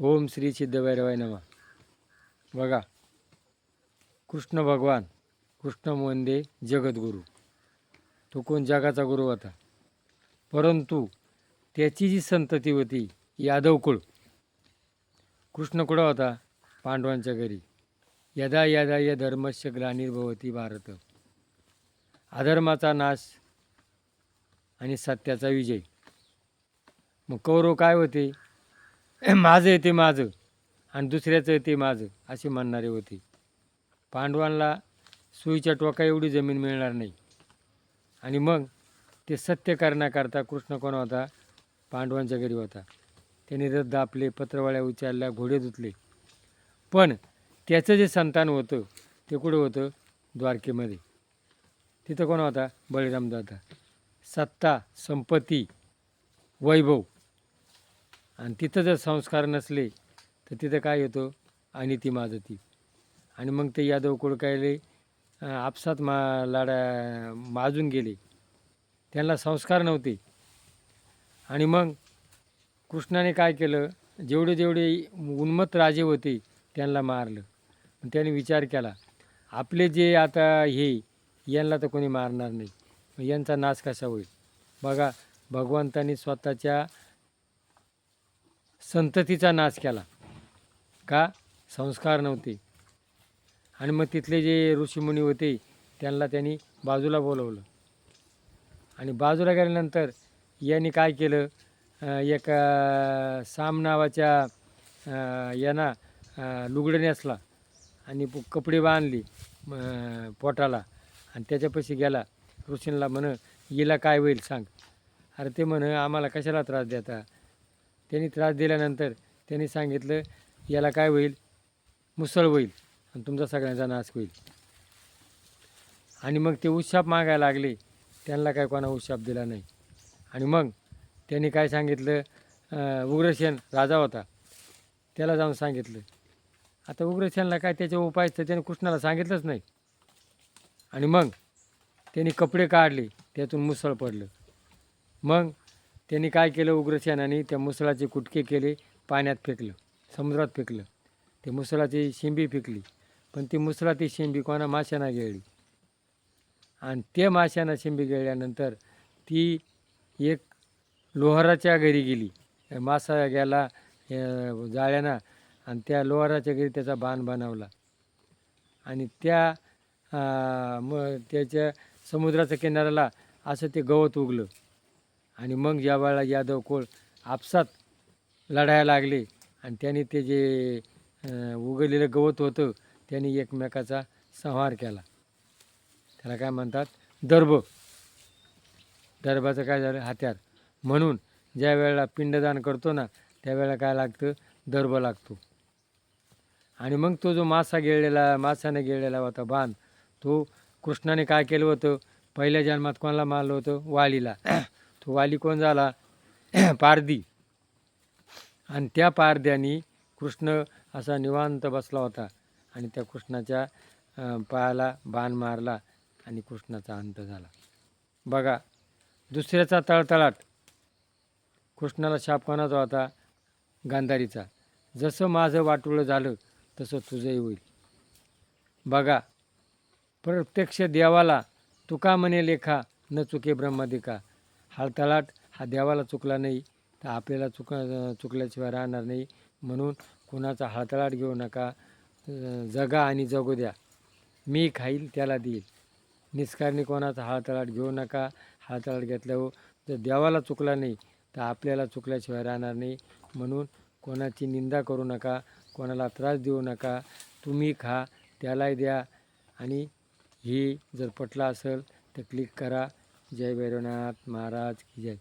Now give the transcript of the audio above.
ओम श्री सिद्धभैरवाय नमः. बघा, कृष्ण भगवान, कृष्ण म्हणजे जगद्गुरू. तो कोण जगाचा गुरु होता, परंतु त्याची जी संतती होती यादव कुळ. कृष्ण कुठं होता? पांडवांच्या घरी. यदा यदा य धर्मस्य ग्लानिर्भवती भारत. अधर्माचा नाश आणि सत्याचा विजय. मग कौरव काय होते? माझं येते माझं आणि दुसऱ्याचं येते माझं असे म्हणणारे होते. पांडवांना सुईच्या टोका एवढी जमीन मिळणार नाही. आणि मग ते सत्य करण्याकरता कृष्ण कोण होता? पांडवांच्या घरी होता. त्याने रथ दापले, पत्रवाळ्या उचलल्या, घोडे धुतले. पण त्याचं जे संतान होतं ते कुठं होतं? द्वारकेमध्ये. तिथं कोण होता? बळीराम होता. सत्ता, संपत्ती, वैभव. आणि तिथं जर संस्कार नसले तर तिथं काय होतं? अनिती माजती. आणि मग ते यादव कुळ कायले आपसात माजून गेले. त्यांना संस्कार नव्हते. आणि मग कृष्णाने काय केलं? जेवढे जेवढे उन्मत्त राजे होते त्यांना मारलं. त्याने विचार केला, आपले जे आता यांना तर कोणी मारणार नाही, मग यांचा नाश कसा होईल? बघा, भगवंतानी स्वतःच्या संततीचा नाश केला. का? संस्कार नव्हते. आणि मग तिथले जे ऋषीमुनी होते त्यांना त्यांनी बाजूला बोलवलं. आणि बाजूला गेल्यानंतर यांनी काय केलं? एका साम नावाच्या यांना लुगडं नेसला आणि कपडे बांधली पोटाला आणि त्याच्यापाशी गेला. ऋषींना म्हण, हिला काय होईल सांग. अरे ते म्हण, आम्हाला कशाला त्रास देता? त्यांनी त्रास दिल्यानंतर त्यांनी सांगितलं, याला काय होईल? मुसळ होईल आणि तुमचा सगळ्यांचा नाश होईल. आणि मग ते उत्शाप मागायला लागले. त्यांना काय कोणा उत्शाप दिला नाही. आणि मग त्यांनी काय सांगितलं? उग्रसेन राजा होता, त्याला जाऊन सांगितलं. आता उग्रसेनला काय त्याचे उपाय तर त्याने कृष्णाला सांगितलंच नाही. आणि मग त्यांनी कपडे काढले, त्यातून मुसळ पडलं. मग त्यांनी काय केलं? उग्रसेनाने त्या मुसळाचे कुटके केले, पाण्यात फेकलं, समुद्रात फेकलं. ते मुसळाची शेंबी फेकली, पण ती मुसळाची शेंबी कोणा माशांना गिळली. आणि त्या माशांना शेंबी गिळल्यानंतर ती एक लोहाराच्या घरी गेली. मासा गेला जाळ्यानं आणि त्या लोहाराच्या घरी त्याचा बाण बनवला. आणि त्याच्या समुद्राच्या किनाऱ्याला असं ते गवत उगलं. आणि मग ज्यावेळेला यादव कोळ आपसात लढायला लागले आणि त्यांनी ते जे उगलेलं गवत होतं त्यांनी एकमेकाचा संहार केला. त्याला काय म्हणतात? दर्भ. दर्भाचं काय झालं? हत्यार. म्हणून ज्या वेळेला पिंडदान करतो ना त्यावेळेला काय लागतं? दर्भ लागतो. आणि मग तो जो माशाने गिळलेला होता बाण, तो कृष्णाने काय केलं होतं? पहिल्या जन्मात कोणाला मारलं होतं? वालीला. तो वाली कोण झाला? पारधी. आणि त्या पारध्यानी कृष्ण असा निवांत बसला होता आणि त्या कृष्णाच्या पायाला बाण मारला आणि कृष्णाचा अंत झाला. बघा, दुसऱ्याचा तळतळाट. कृष्णाला शाप कोणाचा होता? गांधारीचा. जसं माझं वाटोळं झालं तसं तुझंही होईल. बघा, प्रत्यक्ष देवाला तुका म्हणे लेखा, न चुके ब्रह्मदिका. हळतळाट हा देवाला चुकला नाही तर आपल्याला चुकल्याशिवाय राहणार नाही. म्हणून कोणाचा हळतळाट घेऊ नका. जगा आणि जगू द्या. मी खाईल त्याला देईल. निष्कारणी कोणाचा हळतळाट घेऊ नका. हळतळाट घेतल्यावर जर देवाला चुकला नाही तर आपल्याला चुकल्याशिवाय राहणार नाही. म्हणून कोणाची निंदा करू नका, कोणाला त्रास देऊ नका. तुम्ही खा, त्यालाही द्या. आणि हे जर पटलं असेल तर क्लिक करा. जय भैरवनाथ महाराज की जय.